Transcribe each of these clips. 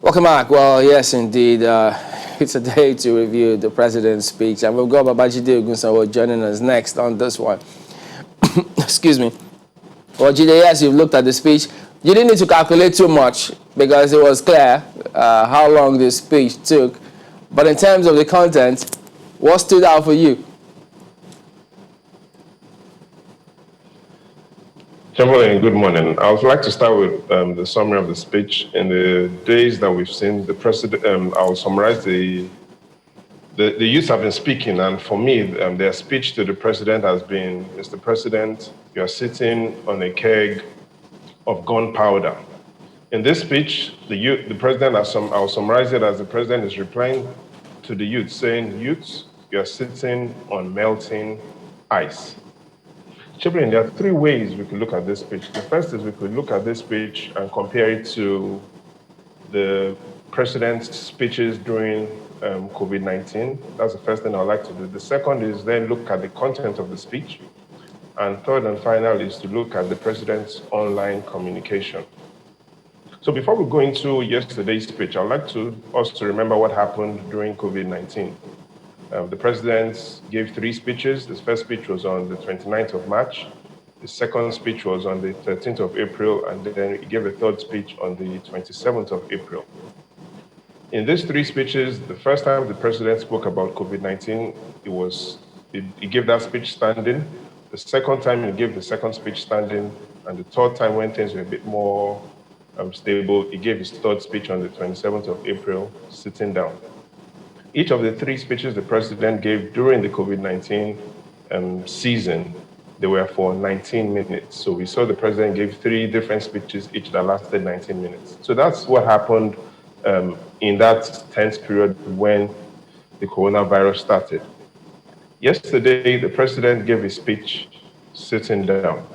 Welcome back. Well, yes, indeed. It's a day to review the president's speech, and we've got Babajide Ogunsanwo joining us next on this one. Excuse me. Well, Jide, yes, you've looked at the speech. You didn't need to calculate too much because it was clear how long this speech took. But in terms of the content, what stood out for you? Chamberlain, good morning. I would like to start with the summary of the speech. In the days that we've seen the president, I'll summarize the youth have been speaking, and for me, their speech to the president has been, Mr. President, you are sitting on a keg of gunpowder. In this speech, the president, I'll summarize it as the president is replying to the youth, saying, youth, you are sitting on melting ice. Chamberlain, there are three ways we could look at this speech. The first is we could look at this speech and compare it to the president's speeches during COVID-19. That's the first thing I'd like to do. The second is then look at the content of the speech. And third and final is to look at the president's online communication. So before we go into yesterday's speech, I'd like us to remember what happened during COVID-19. The president gave three speeches. The first speech was on the 29th of March. The second speech was on the 13th of April, and then he gave a third speech on the 27th of April. In these three speeches, the first time the president spoke about COVID-19, he gave that speech standing. The second time he gave the second speech standing, and the third time when things were a bit more stable, he gave his third speech on the 27th of April, sitting down. Each of the three speeches the president gave during the COVID-19 season, they were for 19 minutes. So we saw the president gave three different speeches, each that lasted 19 minutes. So that's what happened in that tense period when the coronavirus started. Yesterday, the president gave a speech sitting down.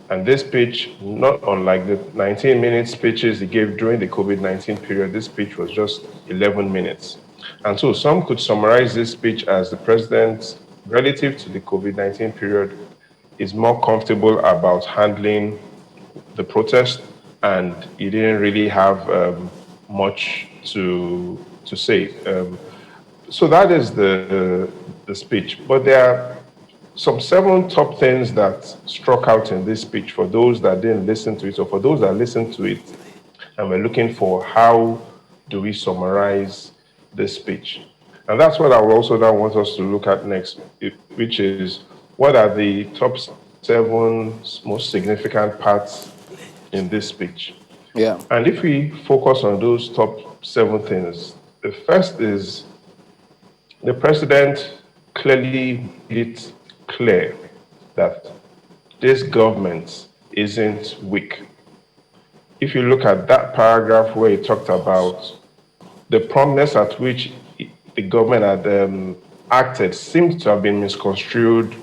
And this speech, not unlike the 19-minute speeches he gave during the COVID-19 period, this speech was just 11 minutes. And so some could summarize this speech as the president, relative to the COVID-19 period, is more comfortable about handling the protest, and he didn't really have much to say. So that is the speech. But there are some 7 top things that struck out in this speech for those that didn't listen to it, or for those that listened to it and were looking for how do we summarize this speech. And that's what I will also now want us to look at next, which is what are the top 7 most significant parts in this speech. Yeah. And if we focus on those top 7 things, the first is the president clearly made it clear that this government isn't weak. If you look at that paragraph where he talked about the promptness at which the government had acted seems to have been misconstrued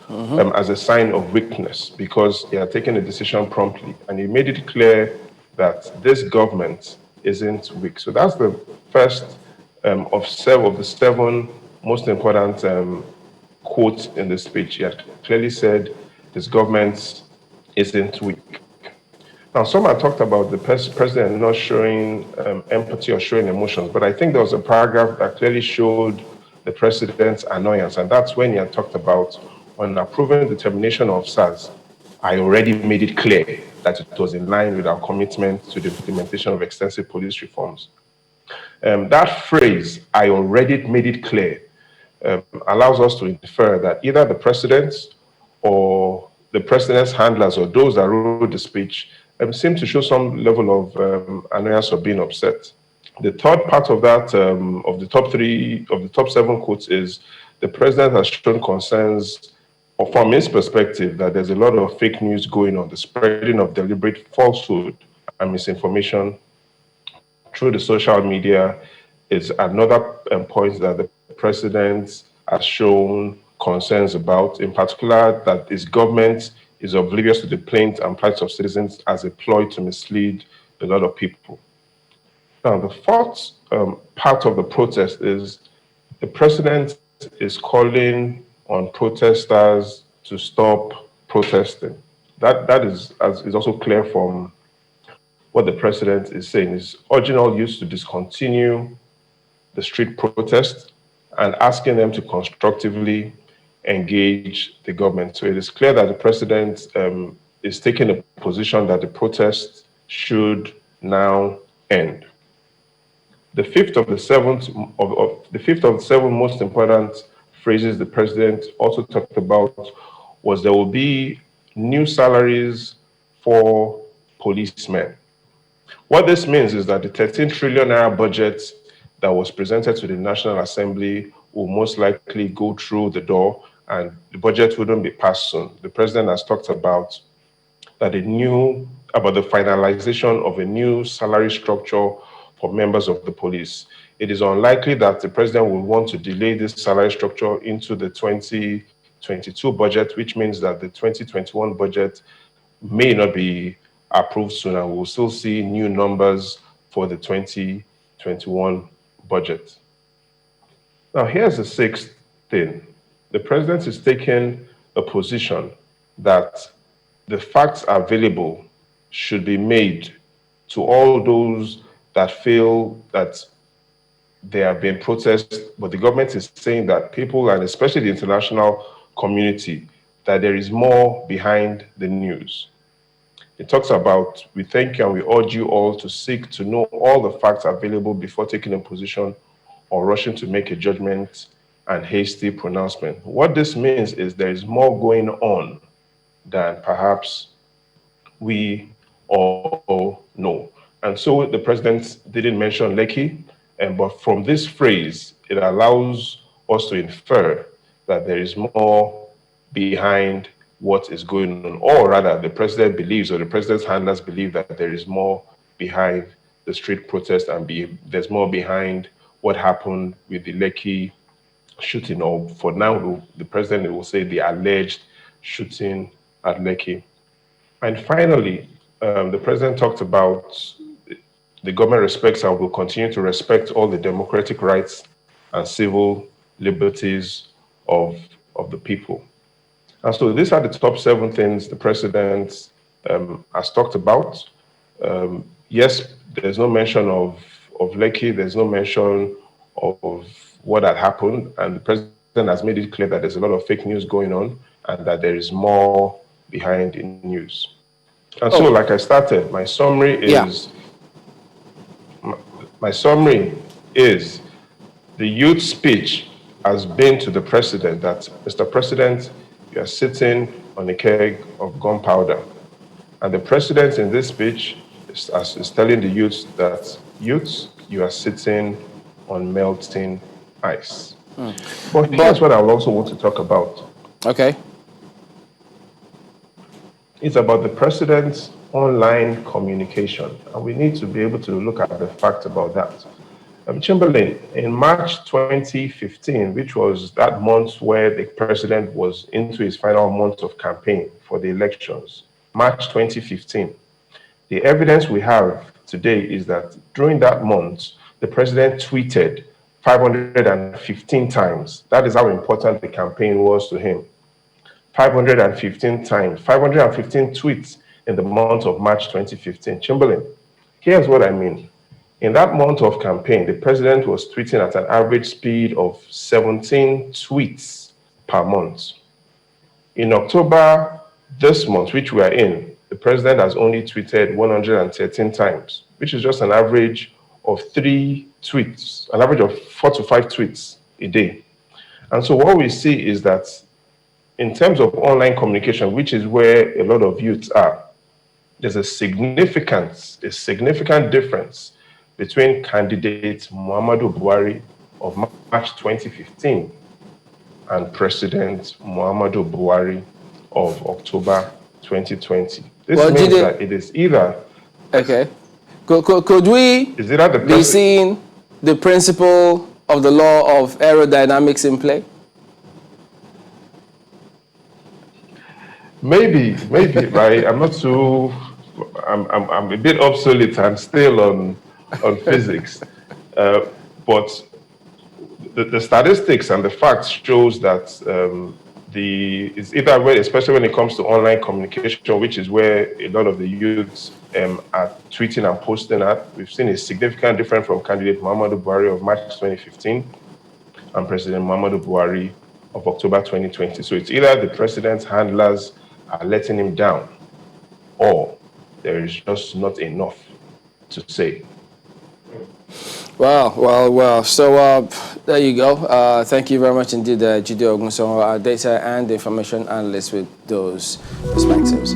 as a sign of weakness because they are taking a decision promptly. And he made it clear that this government isn't weak. So that's the first of the 7 most important quotes in the speech. He had clearly said this government isn't weak. Now, some have talked about the president not showing empathy or showing emotions, but I think there was a paragraph that clearly showed the president's annoyance, and that's when he had talked about, on approving the termination of SARS, I already made it clear that it was in line with our commitment to the implementation of extensive police reforms. That phrase, I already made it clear, allows us to infer that either the president or the president's handlers or those that wrote the speech seem to show some level of annoyance or being upset. The third part of that, of the top 7 quotes, is the president has shown concerns, or from his perspective, that there's a lot of fake news going on, the spreading of deliberate falsehood and misinformation through the social media is another point that the president has shown concerns about, in particular that his government is oblivious to the plaint and plight of citizens as a ploy to mislead a lot of people. Now, the fourth part of the protest is the president is calling on protesters to stop protesting. That is also clear from what the president is saying is urging all youths to discontinue the street protest and asking them to constructively engage the government. So it is clear that the president is taking a position that the protest should now end. The fifth of the seven most important phrases the president also talked about was there will be new salaries for policemen. What this means is that the 13 trillion naira budget that was presented to the National Assembly will most likely go through the door and the budget wouldn't be passed soon. The president has talked about about the finalization of a new salary structure for members of the police. It is unlikely that the president will want to delay this salary structure into the 2022 budget, which means that the 2021 budget may not be approved soon, and we'll still see new numbers for the 2021 budget. Now, here's the sixth thing. The president is taking a position that the facts available should be made to all those that feel that there have been protests, but the government is saying that people, and especially the international community, that there is more behind the news. It talks about, we thank you and we urge you all to seek to know all the facts available before taking a position or rushing to make a judgment and hasty pronouncement. What this means is there is more going on than perhaps we all know. And so the president didn't mention Lekki, but from this phrase, it allows us to infer that there is more behind what is going on, or rather the president believes, or the president's handlers believe, that there is more behind the street protest and there's more behind what happened with the Lekki shooting, or for now, the president will say the alleged shooting at Lekki. And finally, the president talked about the government respects and will continue to respect all the democratic rights and civil liberties of the people. And so these are the top 7 things the president has talked about. Yes, there's no mention of Lekki, there's no mention of what had happened, and the president has made it clear that there's a lot of fake news going on and that there is more behind the news. And so, like I started, my summary is, the youth speech has been to the president that, Mr. President, you are sitting on a keg of gunpowder. And the president in this speech is telling the youths that, youths, you are sitting on melting ice. But here's what I also want to talk about. Okay. It's about the president's online communication, and we need to be able to look at the facts about that. Chamberlain, in March 2015, which was that month where the president was into his final month of campaign for the elections, March 2015, the evidence we have today is that during that month, the president tweeted 515 times. That is how important the campaign was to him. 515 times, 515 tweets in the month of March 2015. Chamberlain, here's what I mean. In that month of campaign, the president was tweeting at an average speed of 17 tweets per month. In October this month, which we are in, the president has only tweeted 113 times, which is just an average of 3 tweets, an average of 4 to 5 tweets a day. And so what we see is that in terms of online communication, which is where a lot of youths are, there's a significant difference between candidate Muhammadu Buhari of March 2015 and President Muhammadu Buhari of October 2020. This means that it is either... Okay. Could we be seeing the principle of the law of aerodynamics in play? Maybe, right? I'm not too... I'm a bit obsolete and still on physics, but the statistics and the facts shows that it's either way, especially when it comes to online communication, which is where a lot of the youths are tweeting and posting at. We've seen a significant difference from candidate Muhammadu Buhari of March 2015 and President Muhammadu Buhari of October 2020. So it's either the president's handlers are letting him down, or there is just not enough to say. Well. So there you go. Thank you very much indeed, Jide Ogunson, our data and information analyst with those perspectives.